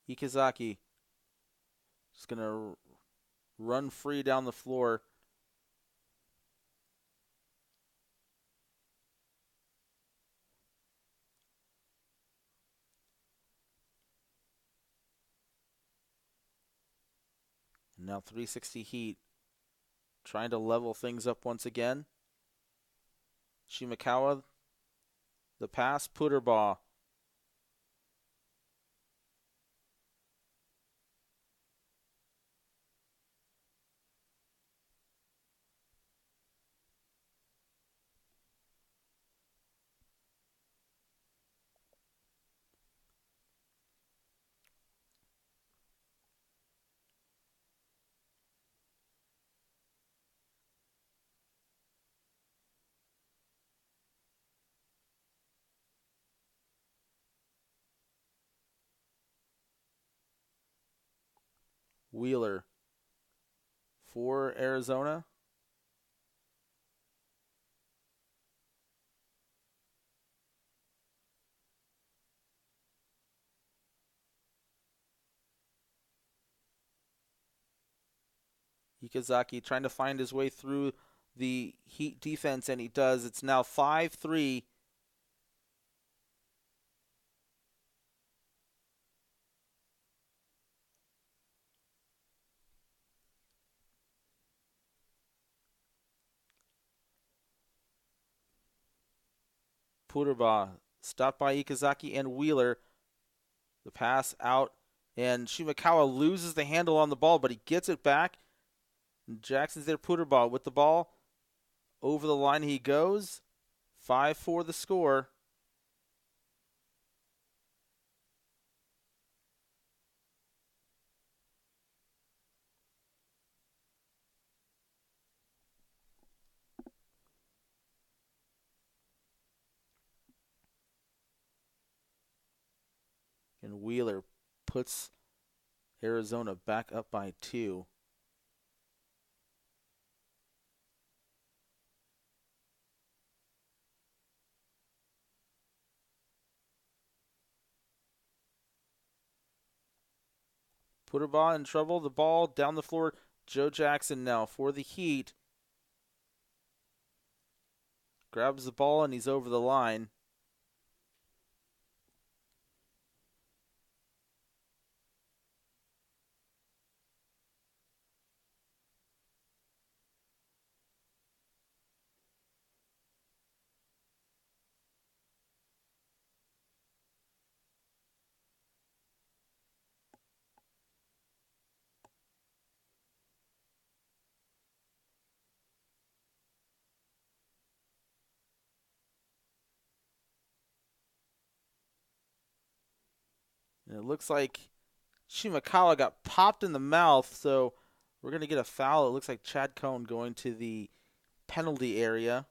Ikazaki just going to run free down the floor. And now 360 Heat trying to level things up once again. Shimakawa, the pass, Puderbaugh. Wheeler for Arizona. Ikazaki trying to find his way through the Heat defense, and he does. It's now 5-3. Puderbaugh stopped by Ikazaki and Wheeler. The pass out, and Shimakawa loses the handle on the ball, but he gets it back. And Jackson's there, Puderbaugh with the ball. Over the line he goes. 5-4 the score. And Wheeler puts Arizona back up by 2. Puderbaugh in trouble. The ball down the floor. Joe Jackson now for the Heat. Grabs the ball and he's over the line. And it looks like Shimakawa got popped in the mouth, so we're going to get a foul. It looks like Chad Cohn going to the penalty area.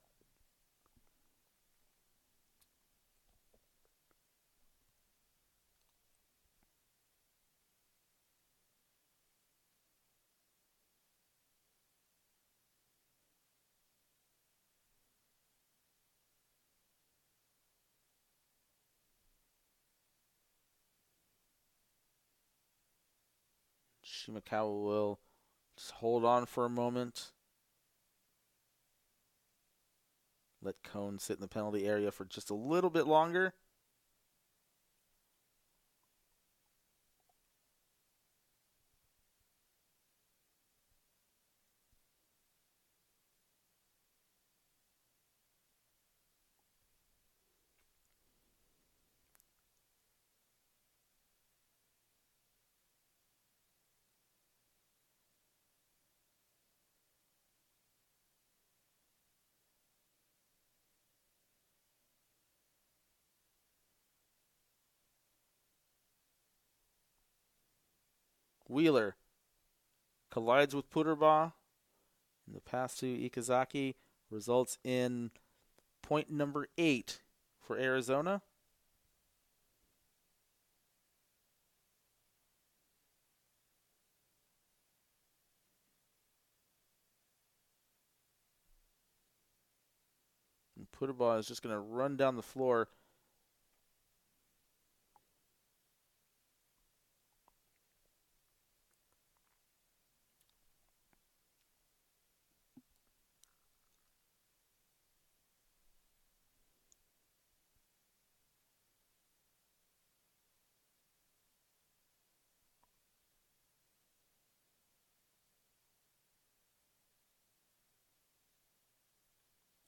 Shimakawa will just hold on for a moment. Let Cohn sit in the penalty area for just a little bit longer. Wheeler collides with Puderbaugh. And the pass to Ikazaki results in point number 8 for Arizona. And Puderbaugh is just going to run down the floor.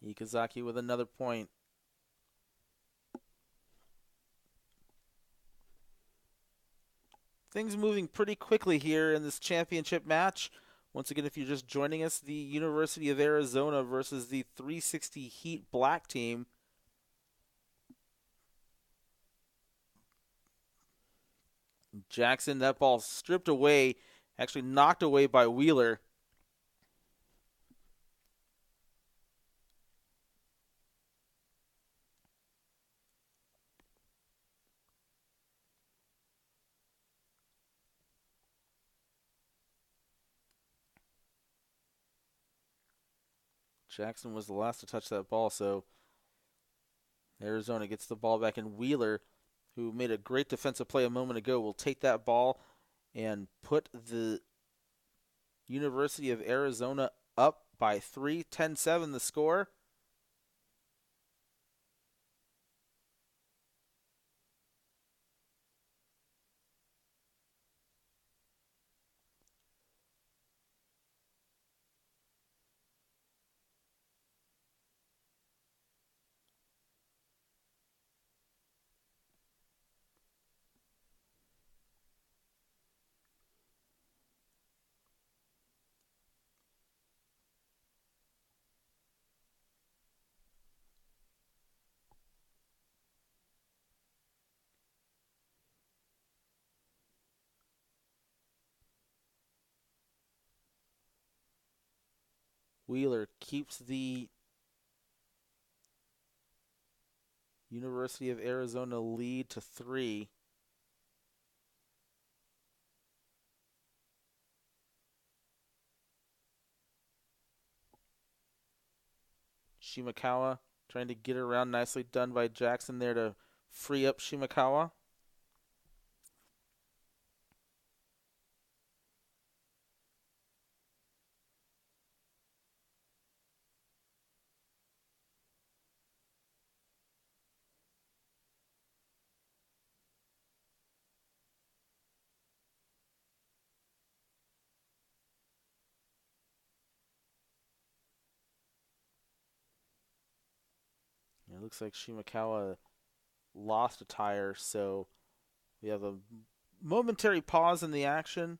Ikazaki with another point. Things moving pretty quickly here in this championship match. Once again, if you're just joining us, the University of Arizona versus the 360 Heat Black team. Jackson, that ball stripped away, actually knocked away by Wheeler. Jackson was the last to touch that ball, so Arizona gets the ball back, and Wheeler, who made a great defensive play a moment ago, will take that ball and put the University of Arizona up by 3, 10-7 the score. Wheeler keeps the University of Arizona lead to 3. Shimakawa trying to get around, nicely done by Jackson there to free up Shimakawa. It looks like Shimakawa lost a tire, so we have a momentary pause in the action.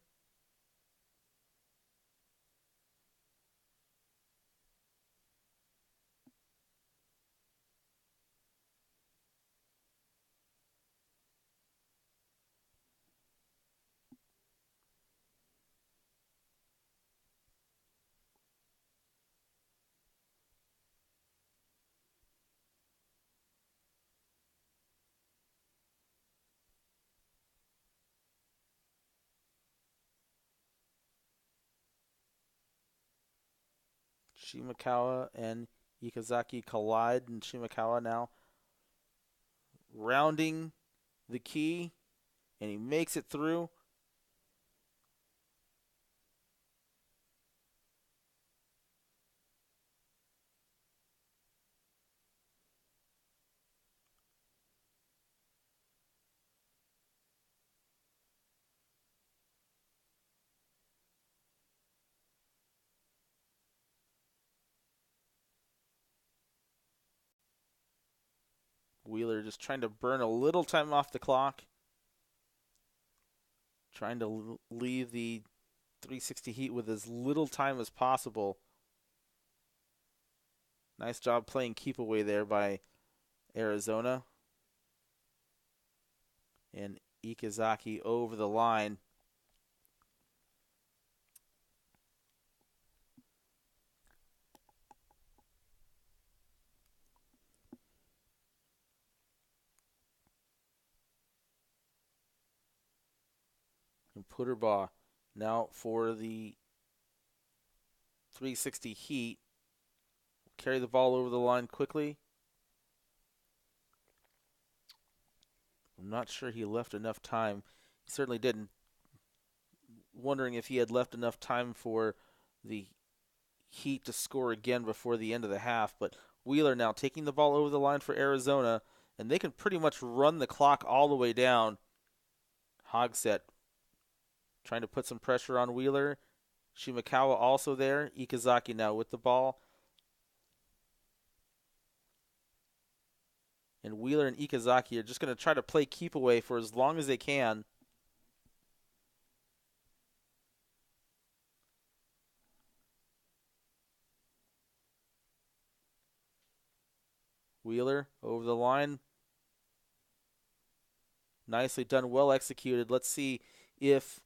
Shimakawa and Ikazaki collide, and Shimakawa now rounding the key, and he makes it through. Wheeler just trying to burn a little time off the clock, trying to leave the 360 Heat with as little time as possible. Nice job playing keep away there by Arizona. And Ikazaki over the line. And Putterbaugh now for the 360 Heat. Carry the ball over the line quickly. I'm not sure he left enough time. He certainly didn't. Wondering if he had left enough time for the Heat to score again before the end of the half. But Wheeler now taking the ball over the line for Arizona, and they can pretty much run the clock all the way down. Hogsett trying to put some pressure on Wheeler. Shimakawa also there. Ikazaki now with the ball. And Wheeler and Ikazaki are just going to try to play keep away for as long as they can. Wheeler over the line. Nicely done, well executed. Let's see if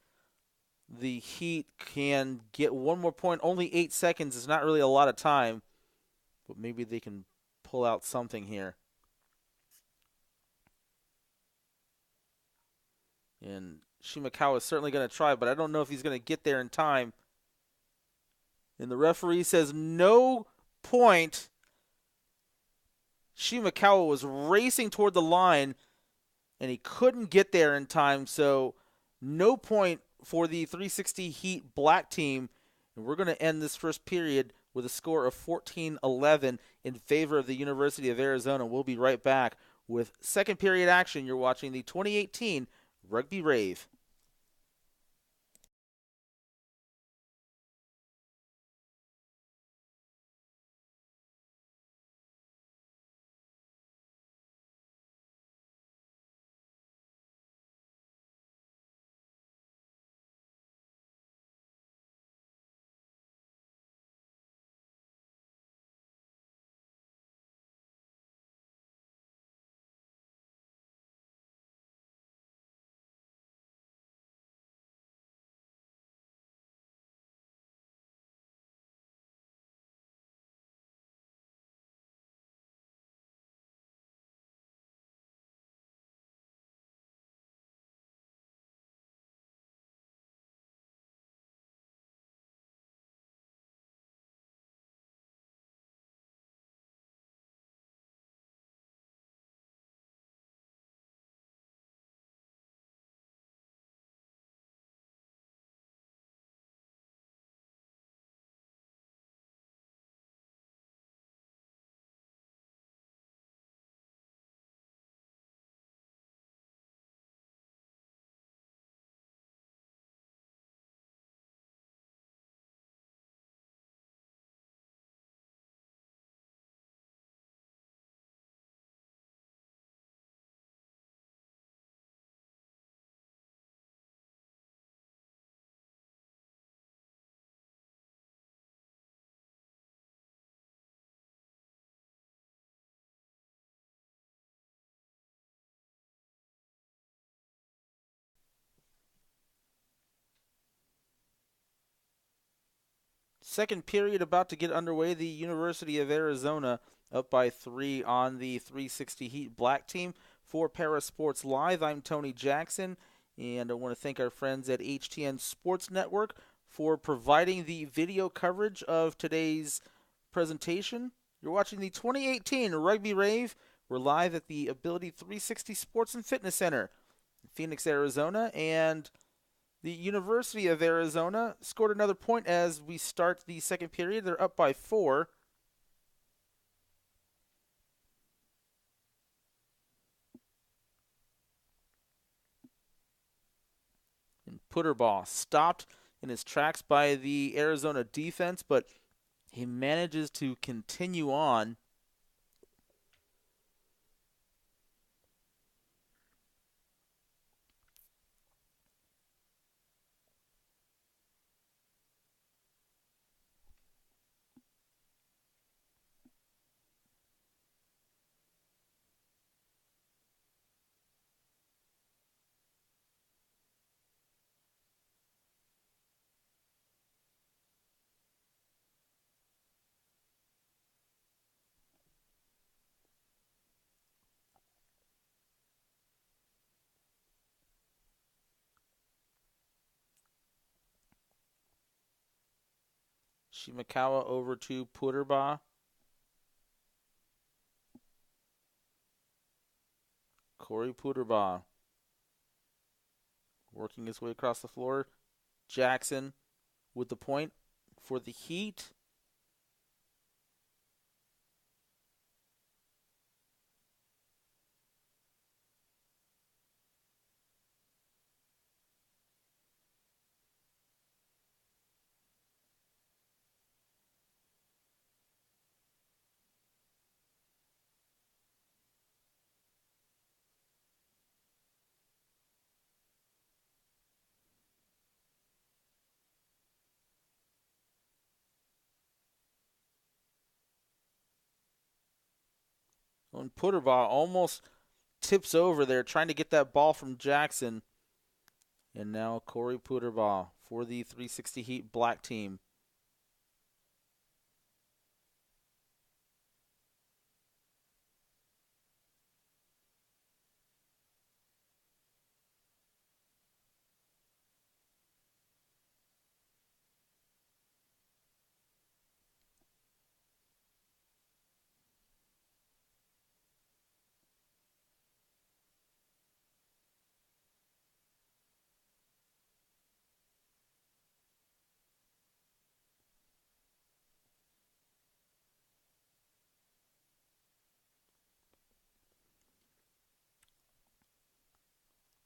the Heat can get one more point. Only 8 seconds is not really a lot of time, but maybe they can pull out something here. And Shimakawa is certainly going to try, but I don't know if he's going to get there in time. And the referee says no point. Shimakawa was racing toward the line, and he couldn't get there in time, so no point for the 360 Heat black team. And we're going to end this first period with a score of 14-11 in favor of the University of Arizona. We'll be right back with second period action. You're watching the 2018 Rugby Rave. Second period about to get underway. The University of Arizona up by 3 on the 360 Heat black team. For Para Sports Live, I'm Tony Jackson, and I want to thank our friends at HTN Sports Network for providing the video coverage of today's presentation. You're watching the 2018 Rugby Rave. We're live at the Ability360 Sports and Fitness Center in Phoenix, Arizona, and the University of Arizona scored another point as we start the second period. They're up by 4. And Putterball stopped in his tracks by the Arizona defense, but he manages to continue on. Shimakawa over to Putterball. Corey Putterball working his way across the floor. Jackson with the point for the Heat. And Puterbaugh almost tips over there trying to get that ball from Jackson. And now Corey Puterbaugh for the 360 Heat black team.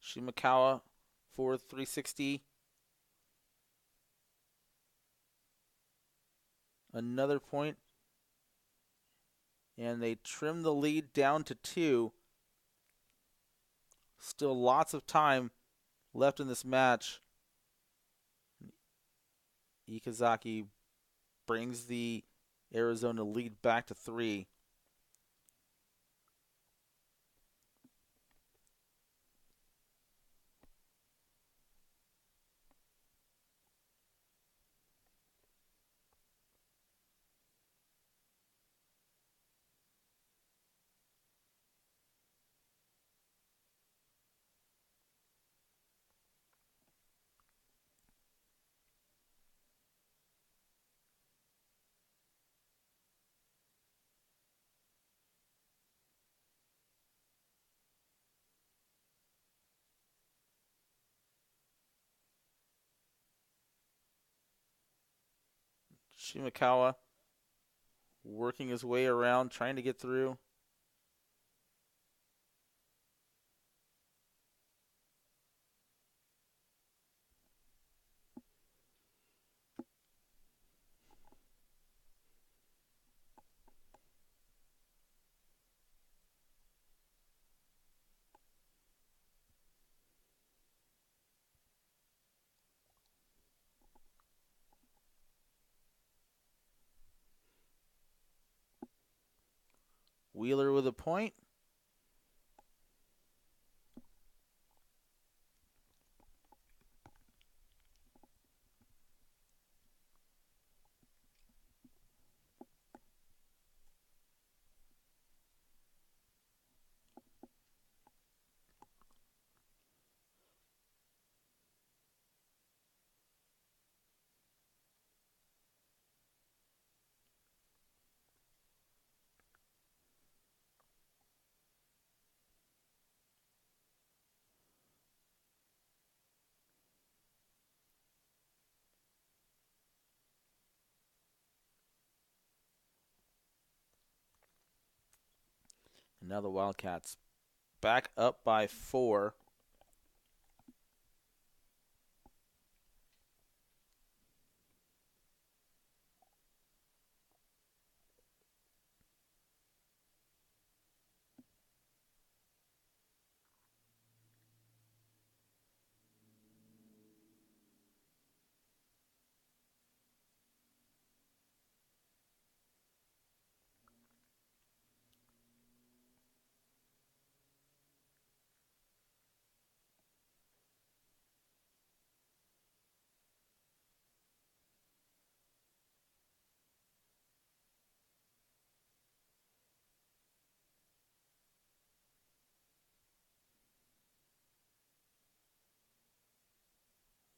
Shimakawa for 360. Another point. And they trim the lead down to 2. Still lots of time left in this match. Ikazaki brings the Arizona lead back to 3. Shimakawa working his way around, trying to get through. Wheeler with a point. And now the Wildcats back up by 4.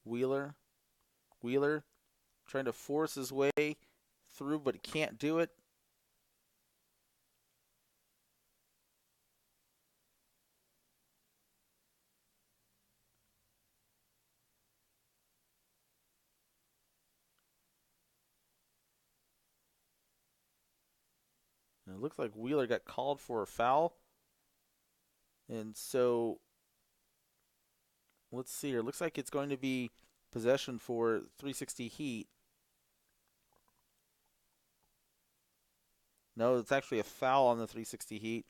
Wheeler trying to force his way through, but he can't do it. And it looks like Wheeler got called for a foul. And so, let's see here. It looks like it's going to be possession for 360 Heat. No, it's actually a foul on the 360 Heat.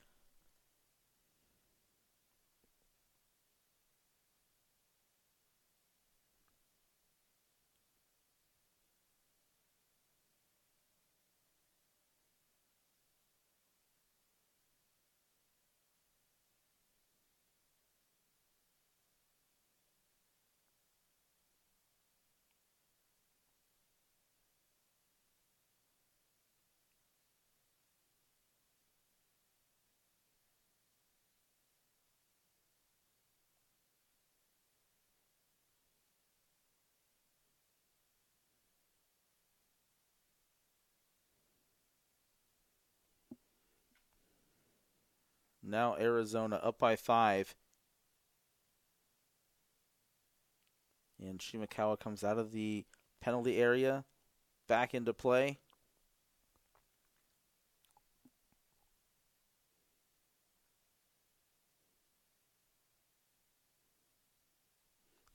Now Arizona up by 5. And Shimakawa comes out of the penalty area, back into play.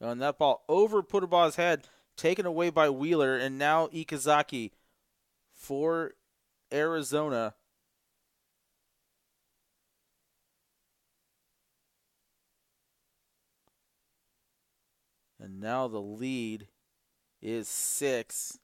And that ball over Puterba's head, taken away by Wheeler, and now Ikazaki for Arizona. And now the lead is 6.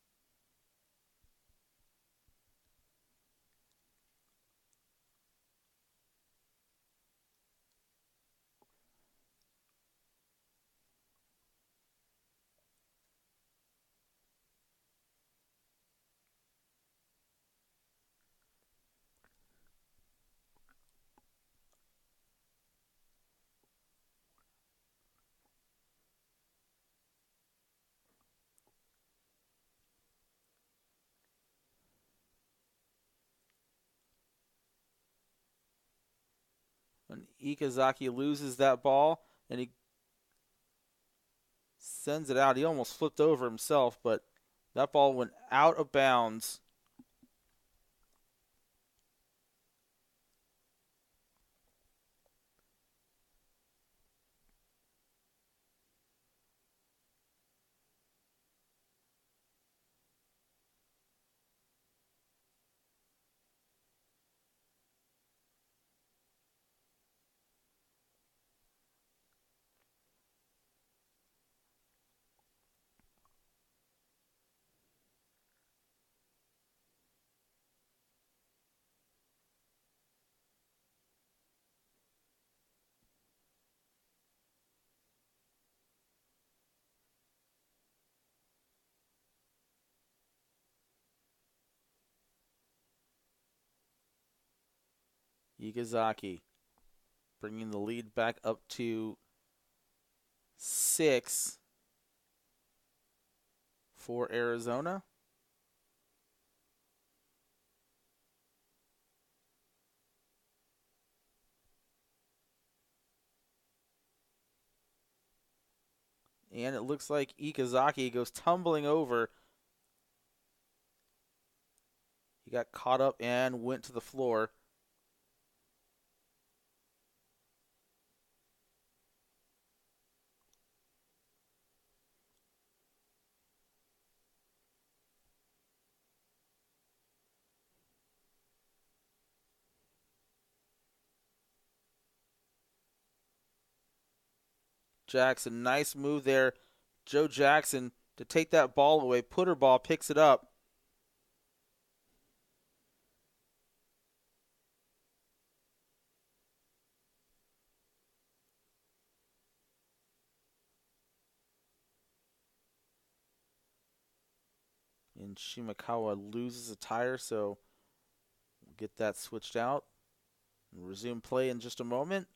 And Ikazaki loses that ball, and he sends it out. He almost flipped over himself, but that ball went out of bounds. Ikazaki bringing the lead back up to 6 for Arizona. And it looks like Ikazaki goes tumbling over. He got caught up and went to the floor. Jackson, nice move there. Joe Jackson to take that ball away. Puterball picks it up. And Shimakawa loses a tire, so we'll get that switched out. We'll resume play in just a moment.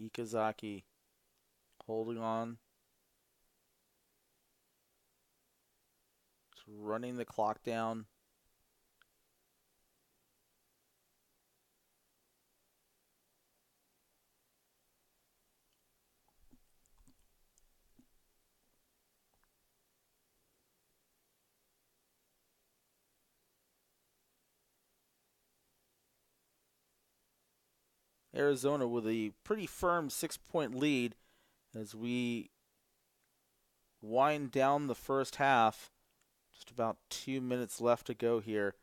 Ikazaki holding on. Just running the clock down. Arizona with a pretty firm 6-point lead as we wind down the first half. Just about 2 minutes left to go here.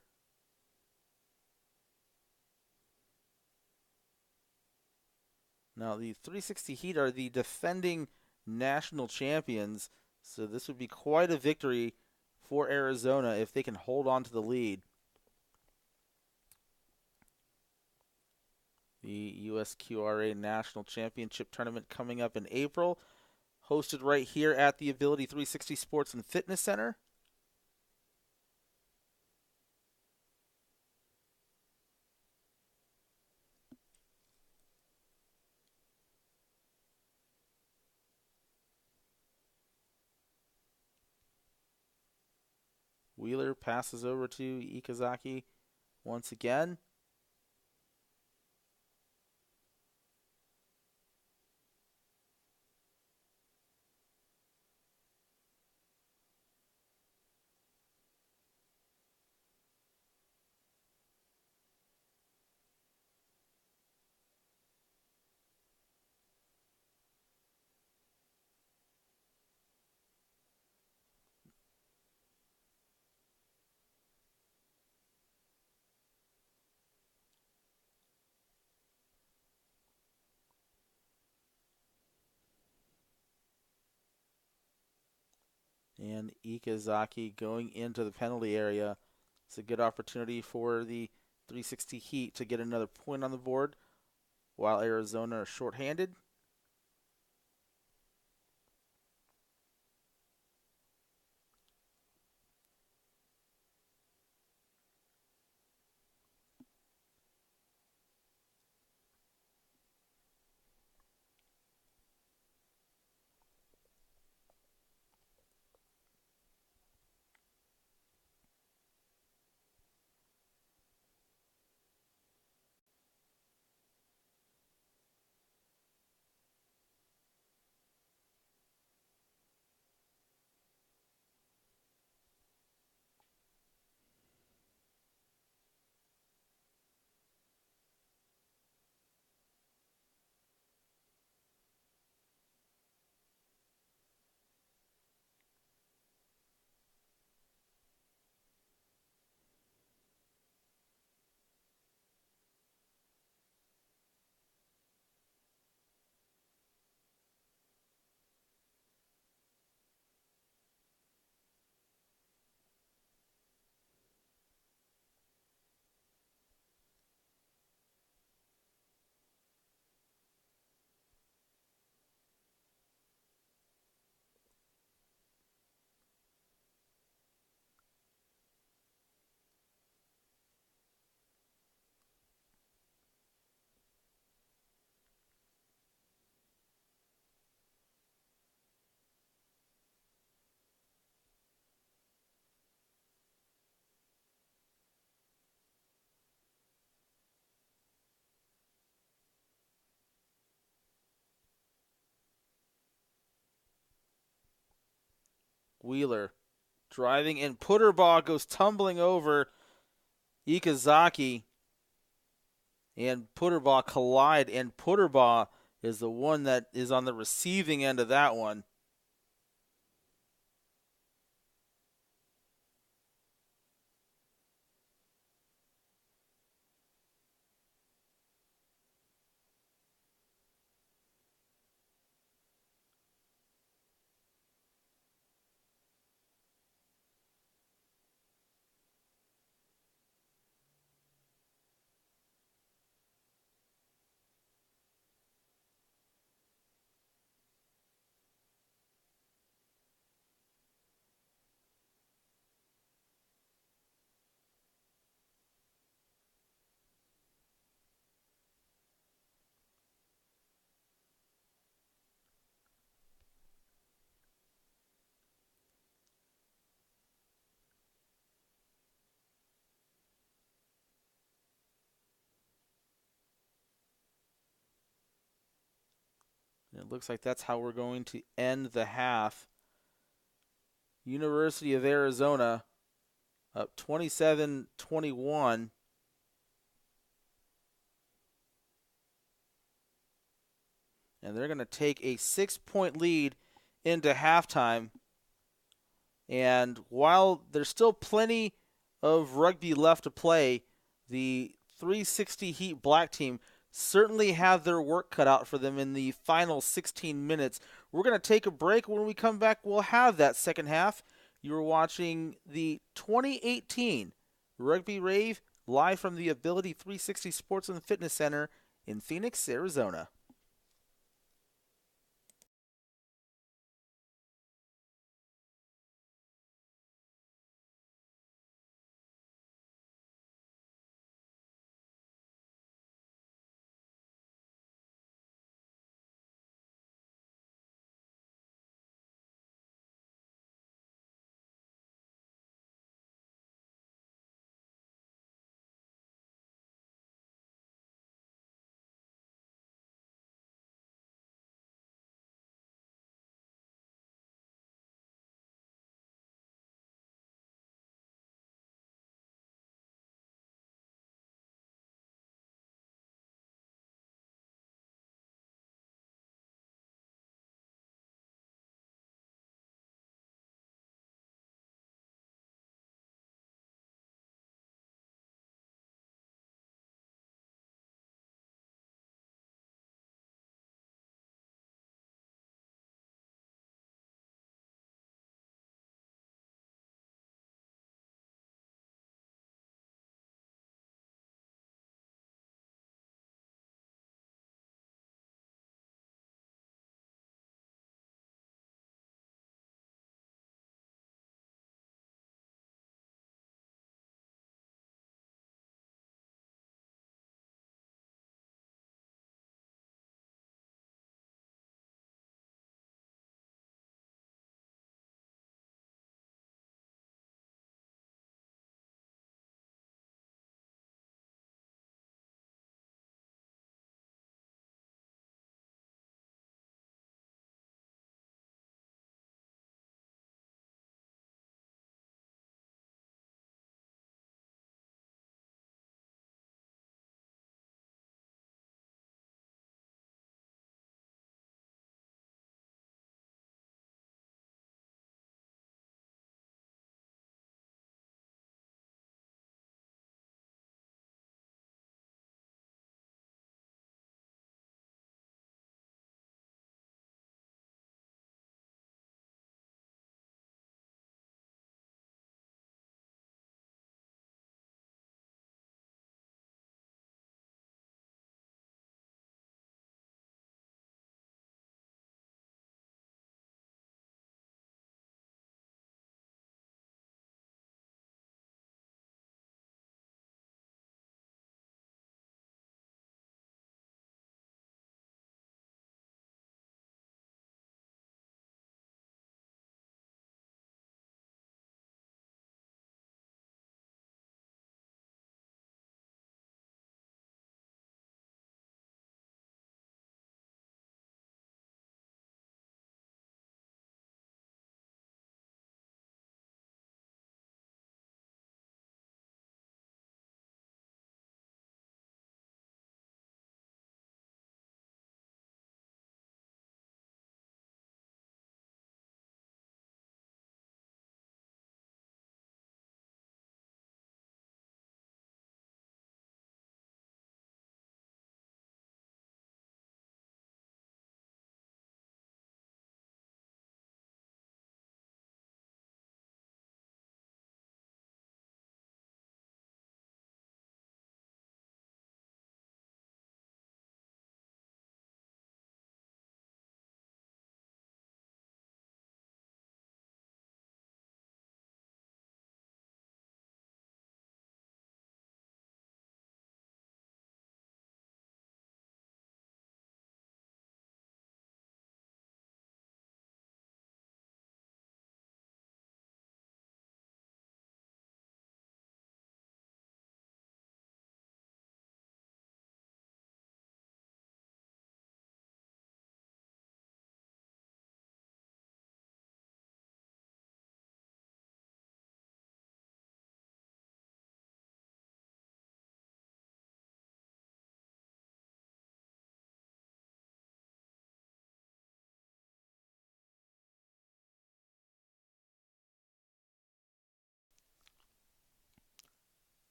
Now, the 360 Heat are the defending national champions, so this would be quite a victory for Arizona if they can hold on to the lead. The USQRA National Championship Tournament coming up in April, hosted right here at the Ability360 Sports and Fitness Center. Wheeler passes over to Ikazaki once again. And Ikazaki going into the penalty area. It's a good opportunity for the 360 Heat to get another point on the board while Arizona are shorthanded. Wheeler driving, and Putterball goes tumbling over Ikazaki. And Putterball collide, and Putterball is the one that is on the receiving end of that one. It looks like that's how we're going to end the half. University of Arizona up 27-21. And they're going to take a 6-point lead into halftime. And while there's still plenty of rugby left to play, the 360 Heat Black team certainly have their work cut out for them in the final 16 minutes. We're going to take a break. When we come back, we'll have that second half. You're watching the 2018 Rugby Rave live from the Ability360 Sports and Fitness Center in Phoenix, Arizona.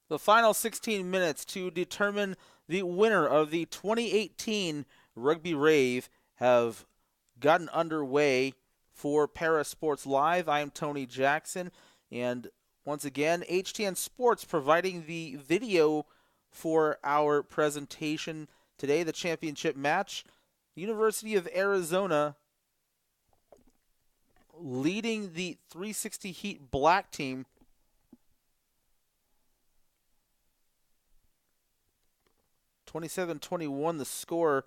The final 16 minutes to determine the winner of the 2018 Rugby Rave have gotten underway for Para Sports Live. I am Tony Jackson, and once again, HTN Sports providing the video for our presentation today, the championship match. University of Arizona leading the 360 Heat Black team 27-21 the score.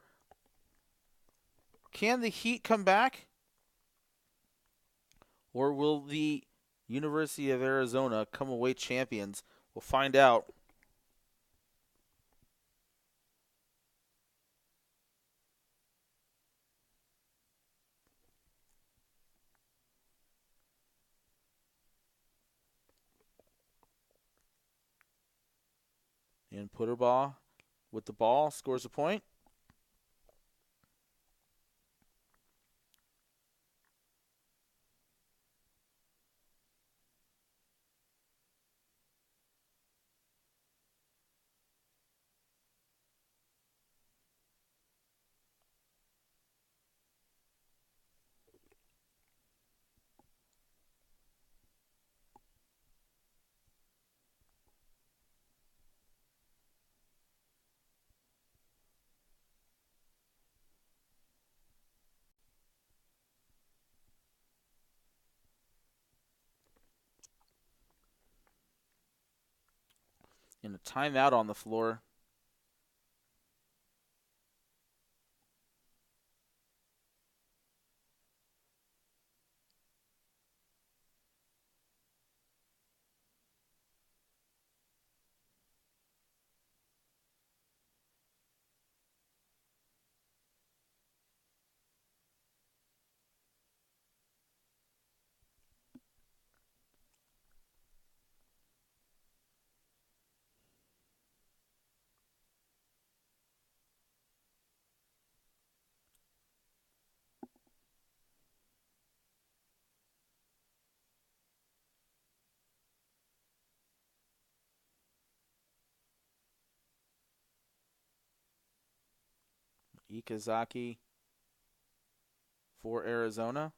Can the Heat come back? Or will the University of Arizona come away champions? We'll find out. And Putterbaugh with the ball scores a point. And a timeout on the floor. Ikazaki for Arizona.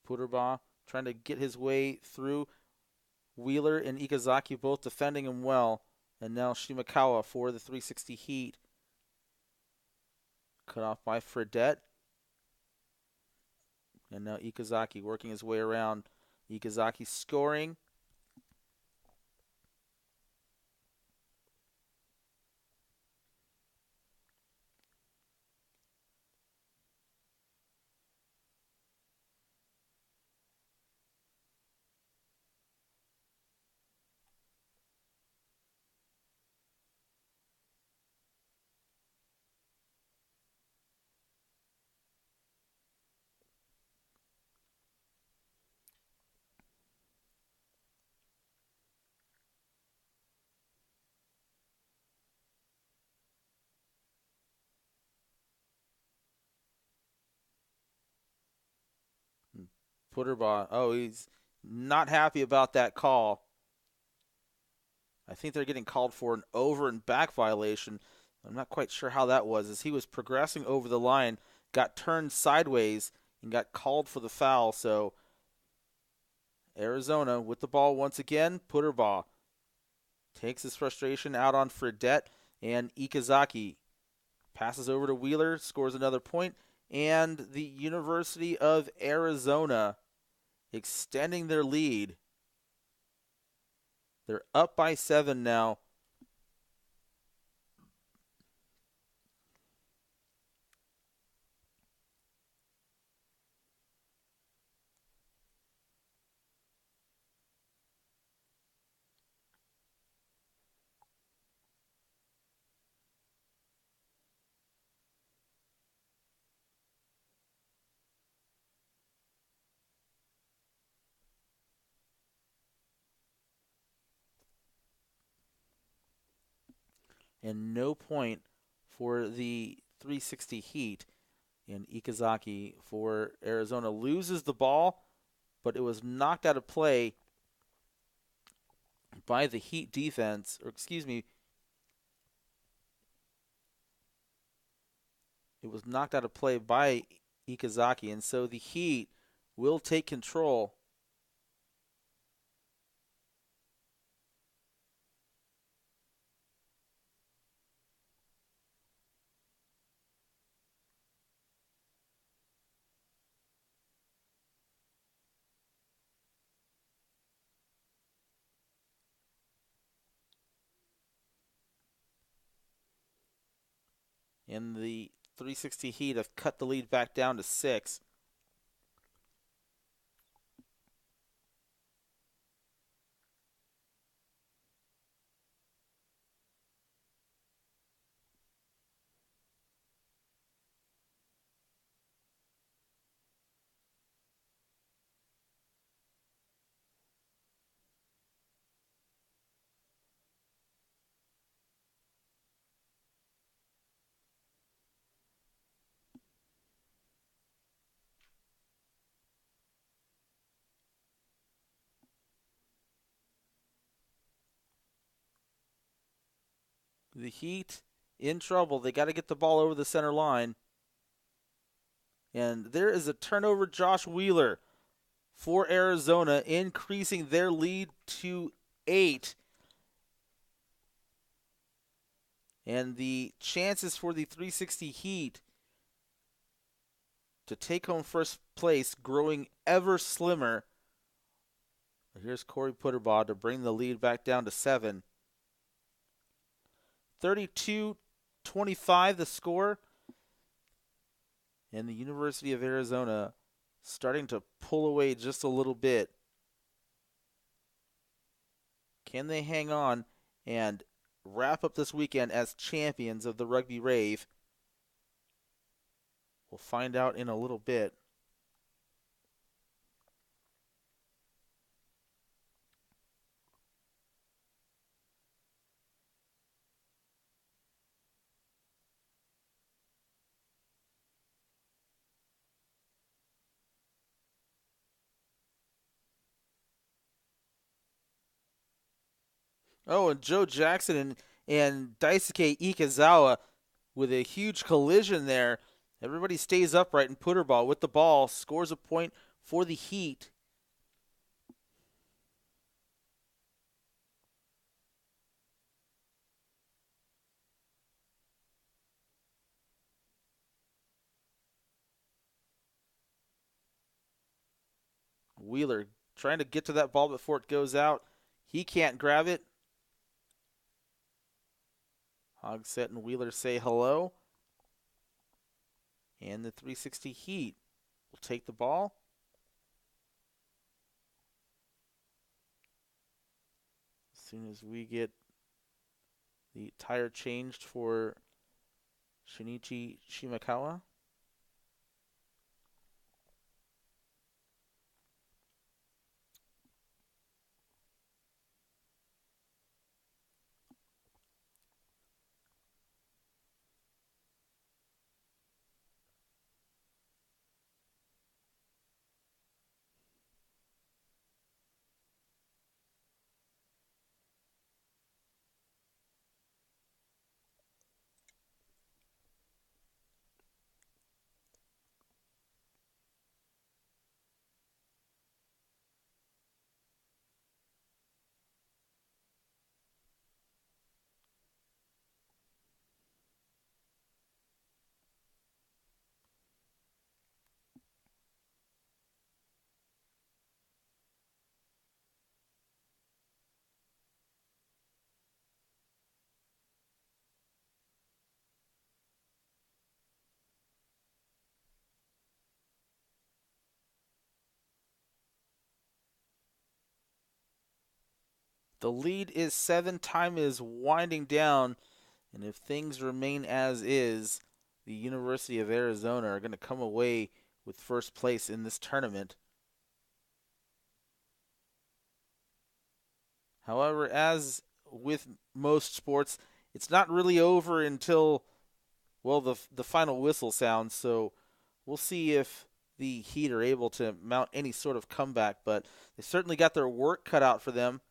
Putterbaugh trying to get his way through. Wheeler and Ikazaki both defending him well. And now Shimakawa for the 360 Heat. Cut off by Fredette. And now Ikazaki working his way around. Ikazaki scoring. Putterbaugh, oh, he's not happy about that call. I think they're getting called for an over and back violation. I'm not quite sure how that was, as he was progressing over the line, got turned sideways, and got called for the foul. So Arizona with the ball once again. Putterbaugh takes his frustration out on Fredette, and Ikazaki passes over to Wheeler, scores another point, and the University of Arizona extending their lead. They're up by 7 now. and no point for the 360 Heat. And Ikazaki for Arizona loses the ball, but it was knocked out of play by the Heat defense, or excuse me, it was knocked out of play by Ikazaki, and so the Heat will take control. And the 360 Heat have cut the lead back down to 6. The Heat in trouble. They got to get the ball over the center line. And there is a turnover. Josh Wheeler for Arizona, increasing their lead to 8. And the chances for the 360 Heat to take home first place growing ever slimmer. Here's Corey Putterbaugh to bring the lead back down to 7. 32-25 the score. And the University of Arizona starting to pull away just a little bit. Can they hang on and wrap up this weekend as champions of the Rugby Rave? We'll find out in a little bit. Oh, and Joe Jackson and Daisuke Ikezawa with a huge collision there. Everybody stays upright, and Putterball with the ball scores a point for the Heat. Wheeler trying to get to that ball before it goes out. He can't grab it. Hogsett and Wheeler say hello. And the 360 Heat will take the ball. As soon as we get the tire changed for Shinichi Shimakawa. The lead is 7. Time is winding down. And if things remain as is, the University of Arizona are going to come away with first place in this tournament. However, as with most sports, it's not really over until, well, the final whistle sounds. So we'll see if the Heat are able to mount any sort of comeback, but they certainly got their work cut out for them.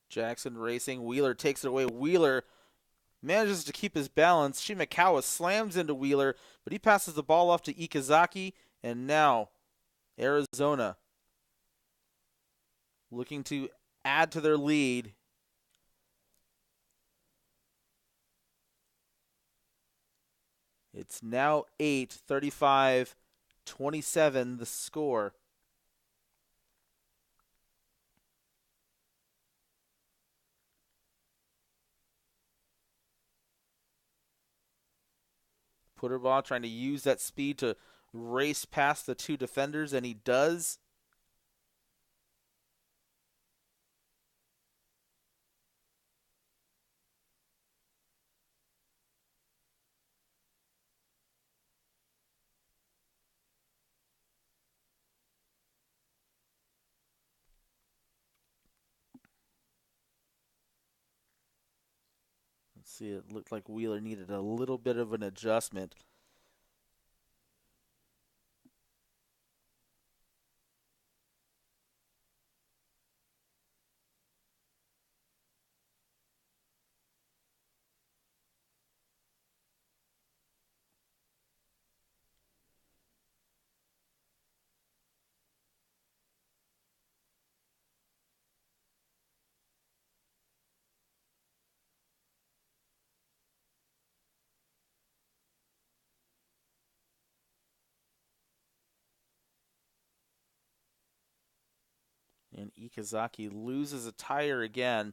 Jackson racing. Wheeler takes it away. Wheeler manages to keep his balance. Shimakawa slams into Wheeler, but he passes the ball off to Ikazaki, and now Arizona looking to add to their lead. It's now 8, 35, 27, the score. Putterbaugh trying to use that speed to race past the two defenders, and he does. Let's see, it looked like Wheeler needed a little bit of an adjustment. And Ikazaki loses a tire again.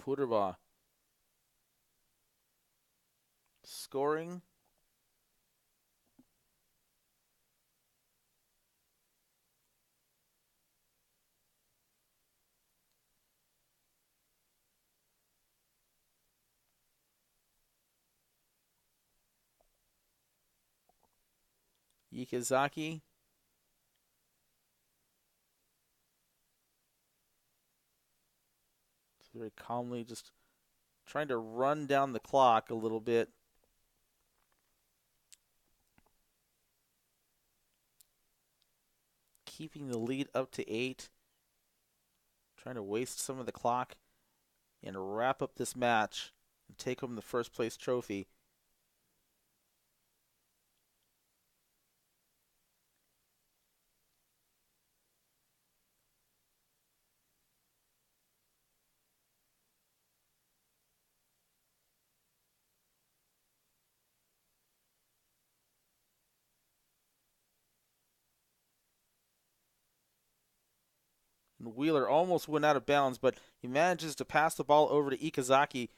Putterbaugh scoring. Ikazaki very calmly just trying to run down the clock a little bit. Keeping the lead up to 8. Trying to waste some of the clock and wrap up this match and take home the first place trophy. And Wheeler almost went out of bounds, but he manages to pass the ball over to Ikazaki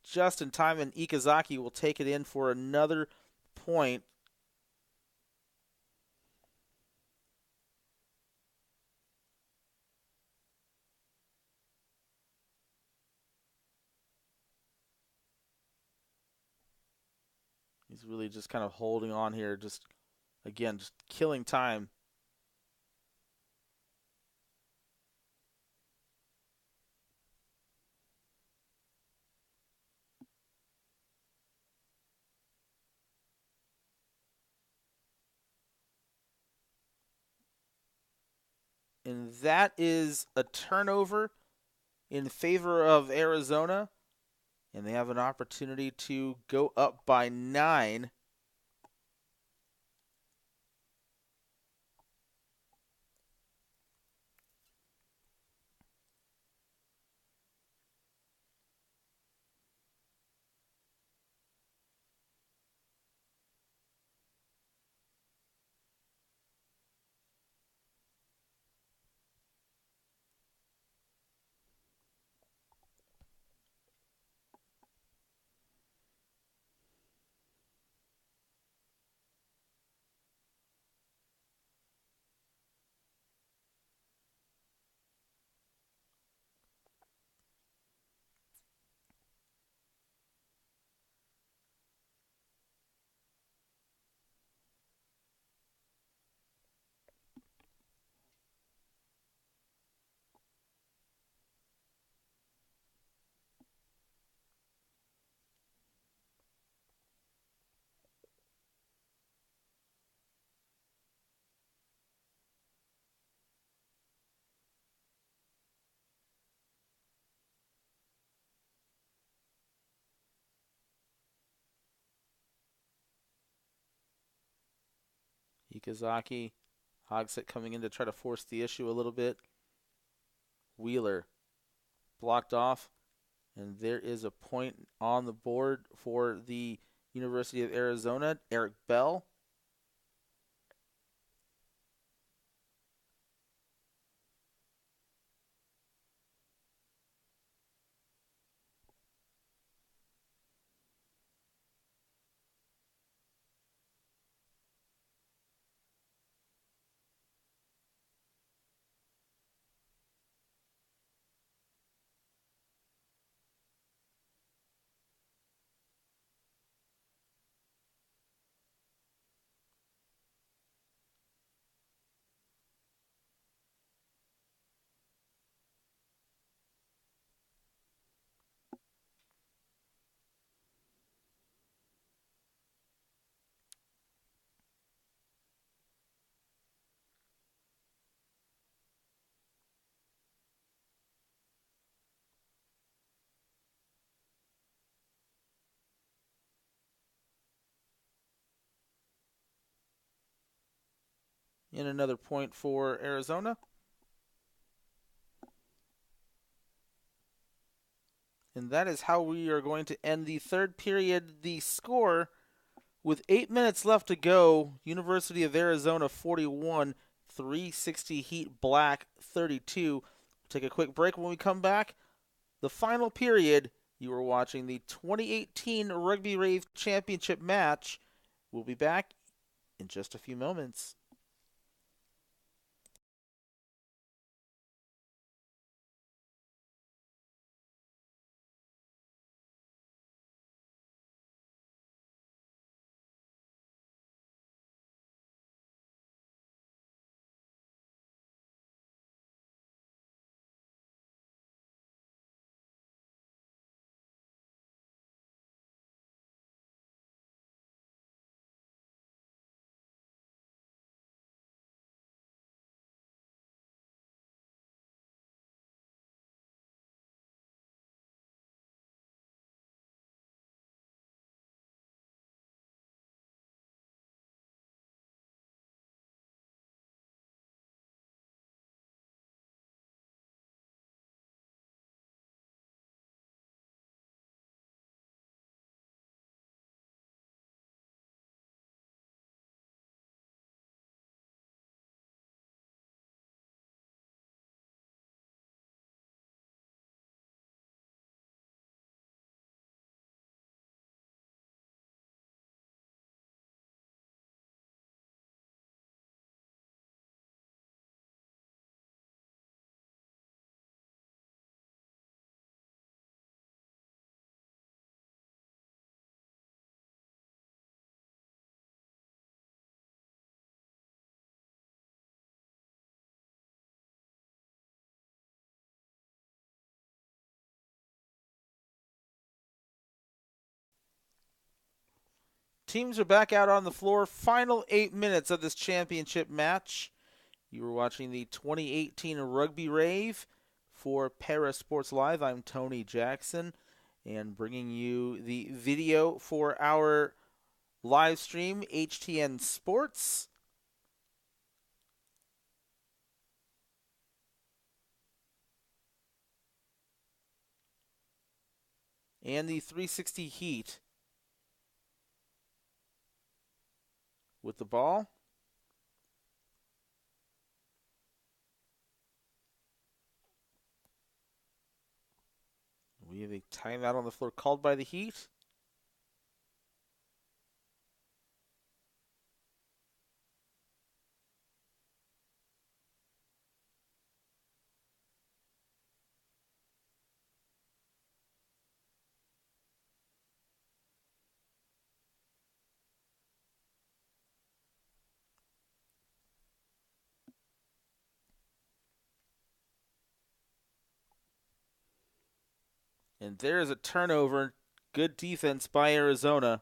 just in time, and Ikazaki will take it in for another point. He's really just kind of holding on here, just again, just killing time. And that is a turnover in favor of Arizona. And they have an opportunity to go up by 9. Ikazaki, Hogsett coming in to try to force the issue a little bit. Wheeler blocked off, and there is a point on the board for the University of Arizona. Eric Bell. In another point for Arizona. And that is how we are going to end the third period. The score, with 8 minutes left to go, University of Arizona 41, 360 Heat Black 32. We'll take a quick break. When we come back, the final period, you are watching the 2018 Rugby Rave Championship match. We'll be back in just a few moments. Teams are back out on the floor. Final 8 minutes of this championship match. You were watching the 2018 Rugby Rave for Para Sports Live. I'm Tony Jackson. and bringing you the video for our live stream, HTN Sports. And the 360 Heat with the ball. We have a timeout on the floor called by the Heat. And there's a turnover. Good defense by Arizona.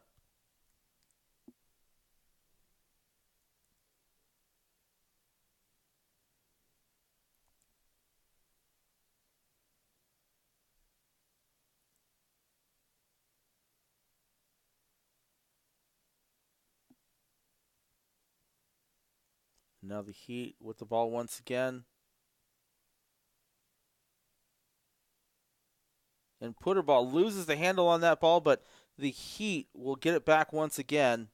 Now the Heat with the ball once again. And Putterball loses the handle on that ball, but the Heat will get it back once again.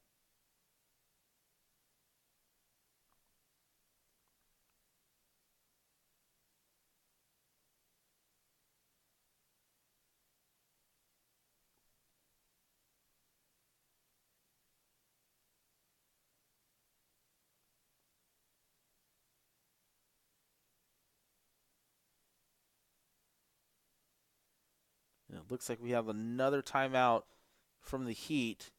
And it looks like we have another timeout from the Heat.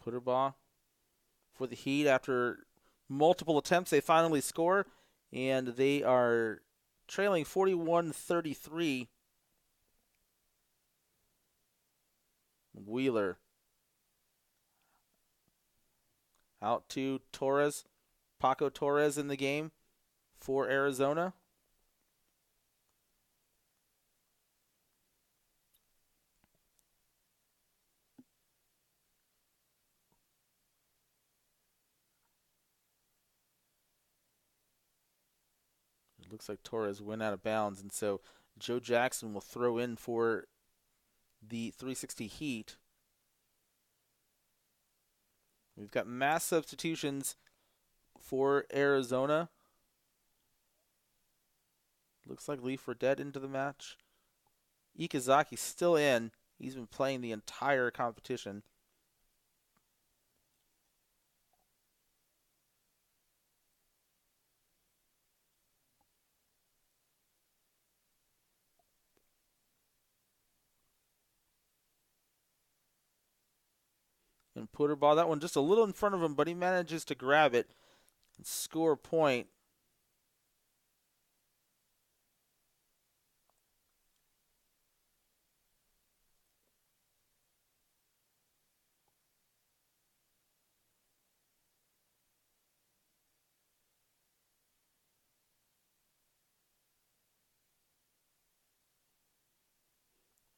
Putterball for the Heat after multiple attempts. They finally score, and they are trailing 41-33. Wheeler out to Torres. Paco Torres in the game for Arizona. It looks like Torres went out of bounds, and so Joe Jackson will throw in for the 360 Heat. We've got mass substitutions for Arizona. Looks like Lee Fredette into the match. Ikazaki's still in. He's been playing the entire competition. And Putterball, that one just a little in front of him, but he manages to grab it and score a point.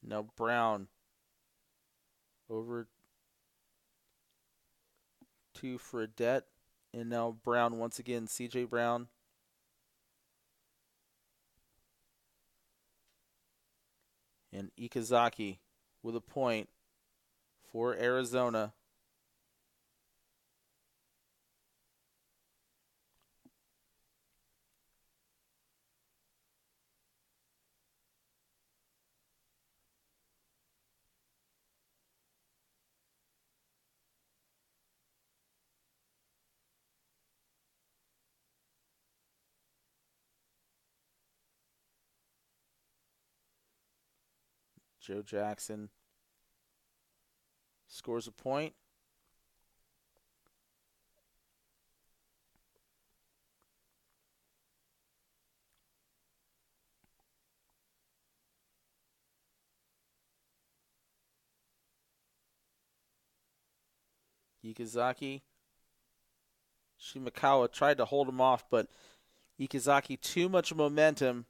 Now Brown over to Fredette. And now Brown once again, C.J. Brown. And Ikazaki with a point for Arizona. Joe Jackson scores a point. Ikazaki. Shimakawa tried to hold him off, but Ikazaki too much momentum.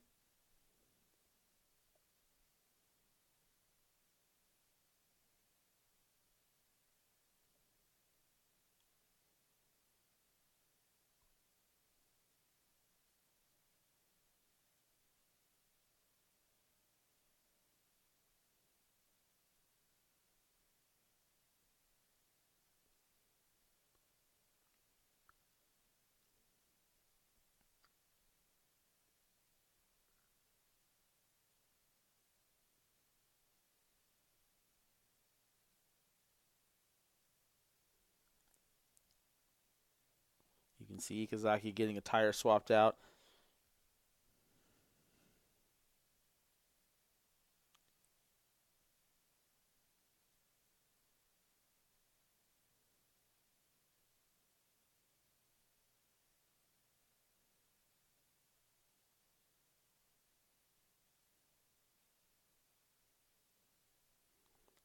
You can see Ikazaki getting a tire swapped out.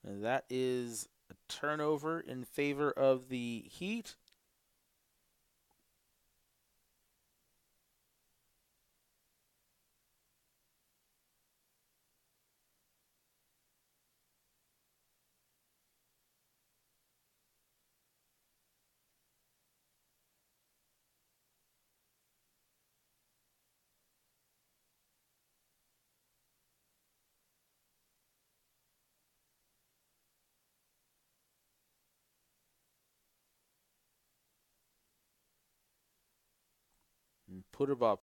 And that is a turnover in favor of the Heat. And Puderball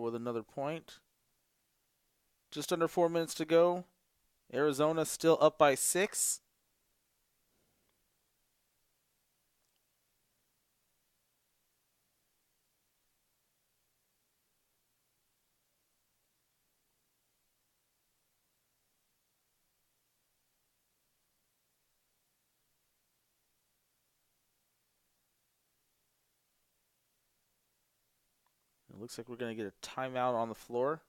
with another point. Just under 4 minutes to go. Arizona still up by 6. It looks like we're going to get a timeout on the floor.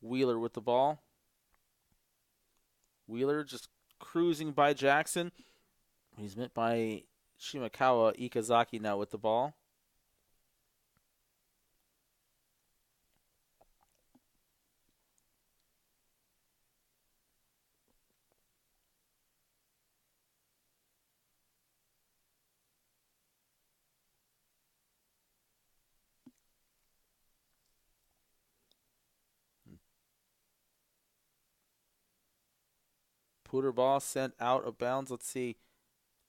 Wheeler with the ball. Wheeler just cruising by Jackson. He's met by Shimakawa. Ikazaki now with the ball. Pooter ball sent out of bounds. Let's see.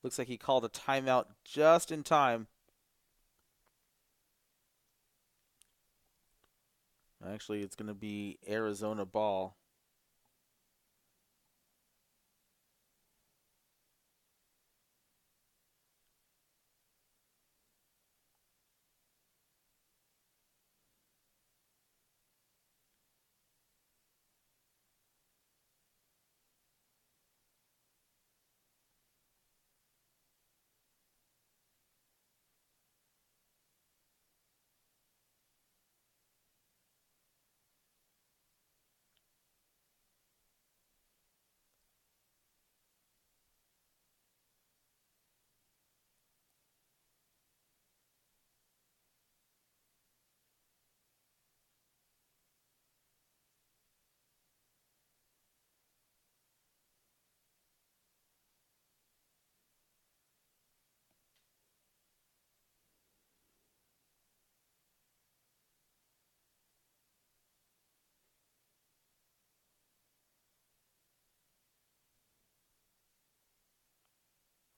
Looks like he called a timeout just in time. Actually, it's going to be Arizona ball.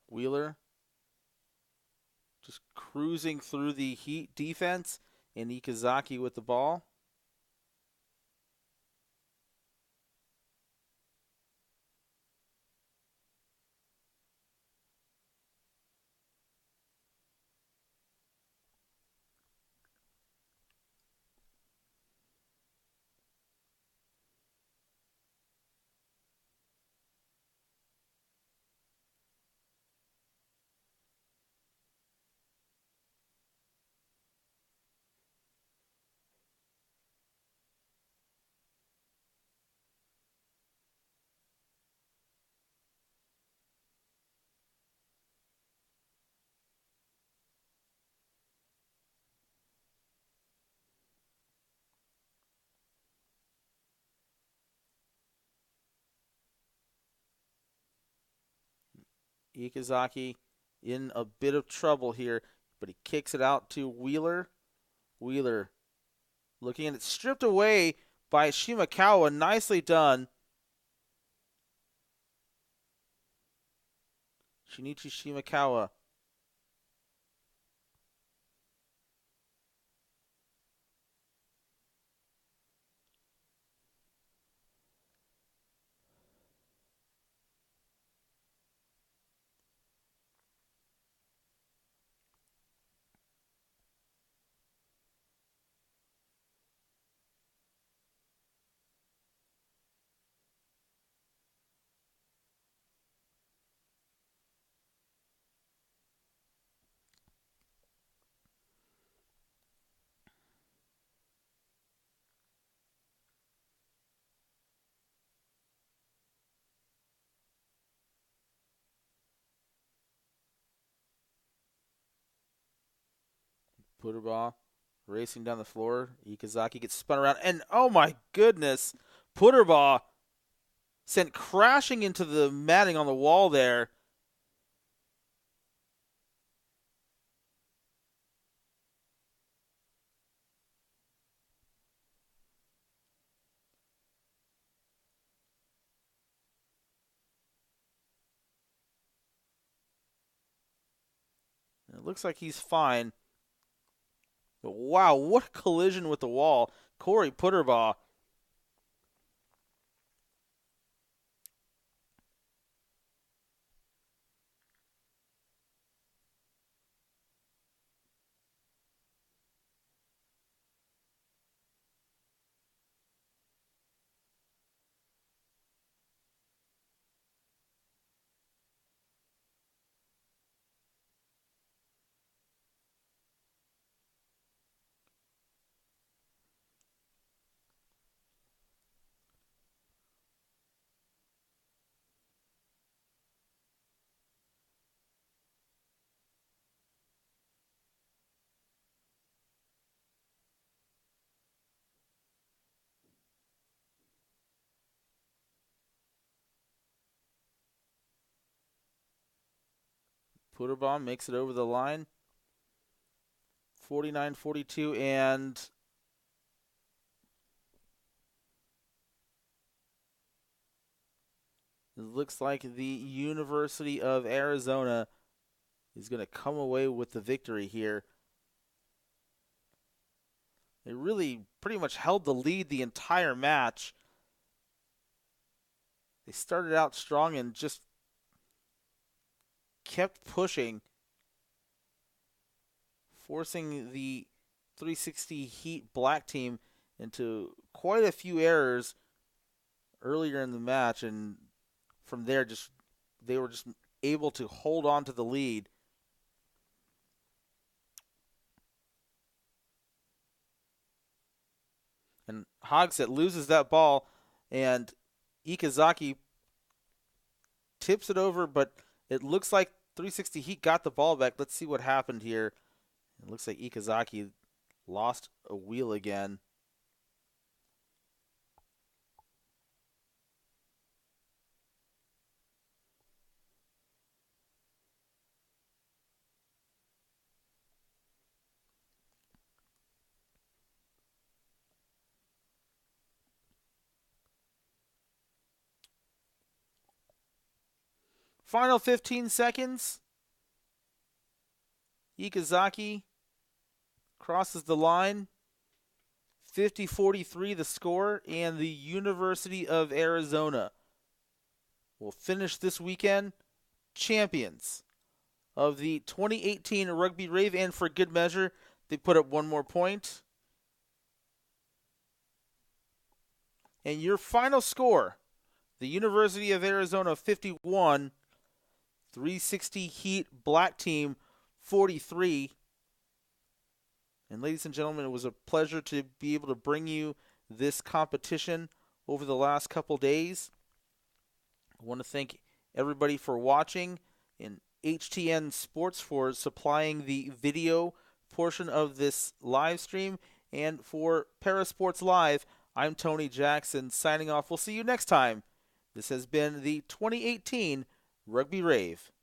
Wheeler just cruising through the Heat defense, and Ikazaki with the ball. Ikazaki in a bit of trouble here, but he kicks it out to Wheeler. Wheeler looking at it, stripped away by Shimakawa. Nicely done. Shinichi Shimakawa. Putter ball racing down the floor. Ikazaki gets spun around, and oh my goodness, Putter ball sent crashing into the matting on the wall there. It looks like he's fine. But wow, what a collision with the wall. Corey Putterbaugh. Putterbaugh makes it over the line. 49-42, and It looks like the University of Arizona is going to come away with the victory here. They really pretty much held the lead the entire match. They started out strong and just kept pushing, forcing the 360 Heat Black team into quite a few errors earlier in the match, and from there they were just able to hold on to the lead. And Hogsett loses that ball, and Ikazaki tips it over, but it looks like 360 Heat got the ball back. Let's see what happened here. It looks like Ikazaki lost a wheel again. Final 15 seconds. Ikazaki crosses the line. 50-43 the score, and the University of Arizona will finish this weekend champions of the 2018 Rugby Rave, and for good measure, they put up one more point. And your final score, the University of Arizona 51, 360 Heat Black Team 43. And ladies and gentlemen, it was a pleasure to be able to bring you this competition over the last couple days. I want to thank everybody for watching, and HTN Sports for supplying the video portion of this live stream. And for Parasports Live, I'm Tony Jackson signing off. We'll see you next time. This has been the 2018 Rugby Rave.